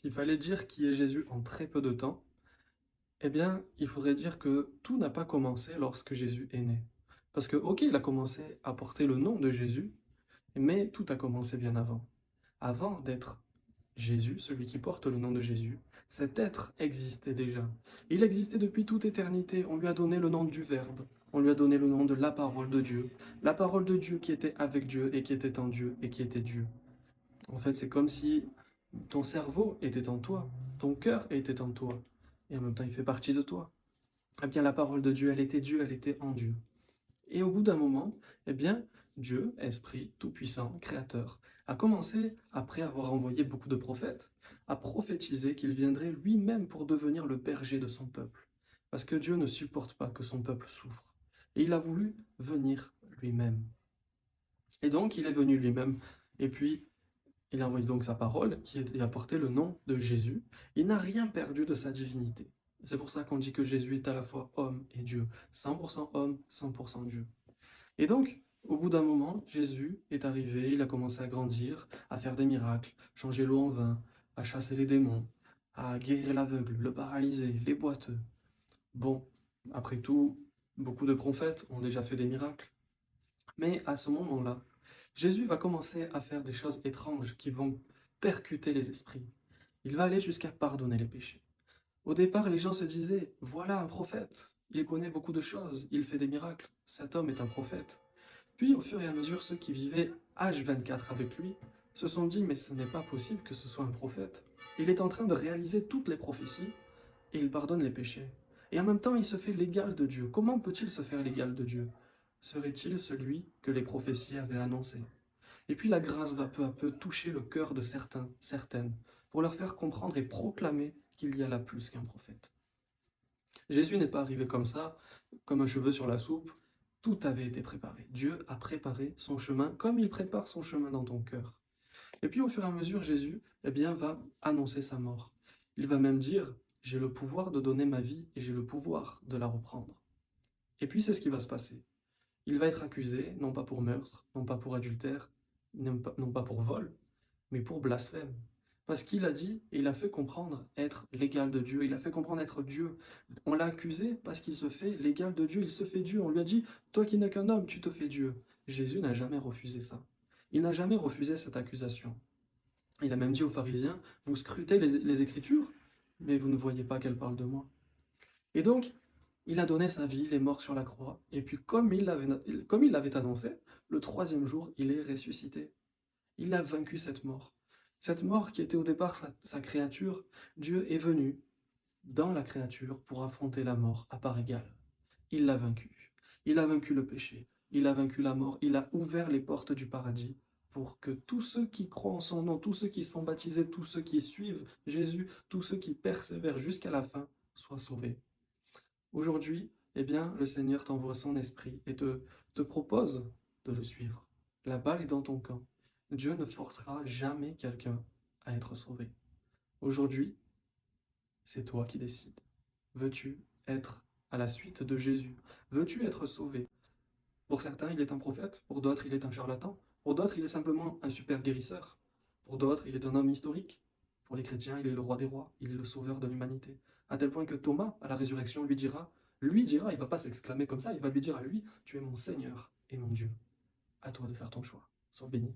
S'il fallait dire qui est Jésus en très peu de temps, eh bien, il faudrait dire que tout n'a pas commencé lorsque Jésus est né. Parce que, ok, il a commencé à porter le nom de Jésus, mais tout a commencé bien avant. Avant d'être Jésus, celui qui porte le nom de Jésus, cet être existait déjà. Il existait depuis toute éternité. On lui a donné le nom du Verbe. On lui a donné le nom de la parole de Dieu. La parole de Dieu qui était avec Dieu et qui était en Dieu et qui était Dieu. En fait, c'est comme si ton cerveau était en toi, ton cœur était en toi, et en même temps il fait partie de toi. Eh bien, la parole de Dieu, elle était en Dieu. Et au bout d'un moment, eh bien, Dieu, Esprit Tout-Puissant, Créateur, a commencé, après avoir envoyé beaucoup de prophètes, à prophétiser qu'il viendrait lui-même pour devenir le berger de son peuple. Parce que Dieu ne supporte pas que son peuple souffre. Et il a voulu venir lui-même. Et donc, il est venu lui-même. Et puis, il a envoyé donc sa parole, qui a porté le nom de Jésus. Il n'a rien perdu de sa divinité. C'est pour ça qu'on dit que Jésus est à la fois homme et Dieu. 100% homme, 100% Dieu. Et donc, au bout d'un moment, Jésus est arrivé, il a commencé à grandir, à faire des miracles, changer l'eau en vin, à chasser les démons, à guérir l'aveugle, le paralysé, les boiteux. Bon, après tout, beaucoup de prophètes ont déjà fait des miracles. Mais à ce moment-là, Jésus va commencer à faire des choses étranges qui vont percuter les esprits. Il va aller jusqu'à pardonner les péchés. Au départ, les gens se disaient, voilà un prophète, il connaît beaucoup de choses, il fait des miracles, cet homme est un prophète. Puis, au fur et à mesure, ceux qui vivaient H24 avec lui se sont dit, mais ce n'est pas possible que ce soit un prophète. Il est en train de réaliser toutes les prophéties et il pardonne les péchés. Et en même temps, il se fait l'égal de Dieu. Comment peut-il se faire l'égal de Dieu? Serait-il celui que les prophéties avaient annoncé? Et puis la grâce va peu à peu toucher le cœur de certains, certaines, pour leur faire comprendre et proclamer qu'il y a là plus qu'un prophète. Jésus n'est pas arrivé comme ça, comme un cheveu sur la soupe. Tout avait été préparé. Dieu a préparé son chemin comme il prépare son chemin dans ton cœur. Et puis au fur et à mesure, Jésus va annoncer sa mort. Il va même dire, j'ai le pouvoir de donner ma vie et j'ai le pouvoir de la reprendre. Et puis c'est ce qui va se passer. Il va être accusé, non pas pour meurtre, non pas pour adultère, non pas pour vol, mais pour blasphème. Parce qu'il a dit, et il a fait comprendre être l'égal de Dieu, il a fait comprendre être Dieu. On l'a accusé parce qu'il se fait l'égal de Dieu, il se fait Dieu. On lui a dit, toi qui n'es qu'un homme, tu te fais Dieu. Jésus n'a jamais refusé ça. Il n'a jamais refusé cette accusation. Il a même dit aux pharisiens, vous scrutez les Écritures, mais vous ne voyez pas qu'elles parlent de moi. Et donc, il a donné sa vie, il est mort sur la croix, et puis comme il l'avait annoncé, le troisième jour, il est ressuscité. Il a vaincu cette mort. Cette mort qui était au départ sa créature, Dieu est venu dans la créature pour affronter la mort à part égale. Il l'a vaincu. Il a vaincu le péché. Il a vaincu la mort. Il a ouvert les portes du paradis pour que tous ceux qui croient en son nom, tous ceux qui sont baptisés, tous ceux qui suivent Jésus, tous ceux qui persévèrent jusqu'à la fin, soient sauvés. Aujourd'hui, eh bien, le Seigneur t'envoie son esprit et te propose de le suivre. La balle est dans ton camp. Dieu ne forcera jamais quelqu'un à être sauvé. Aujourd'hui, c'est toi qui décides. Veux-tu être à la suite de Jésus? Veux-tu être sauvé? Pour certains, il est un prophète, pour d'autres, il est un charlatan, pour d'autres, il est simplement un super guérisseur, pour d'autres, il est un homme historique. Pour les chrétiens, il est le roi des rois, il est le sauveur de l'humanité. À tel point que Thomas, à la résurrection, lui dira, il va pas s'exclamer comme ça, il va lui dire à lui, tu es mon Seigneur et mon Dieu. À toi de faire ton choix. Sois béni.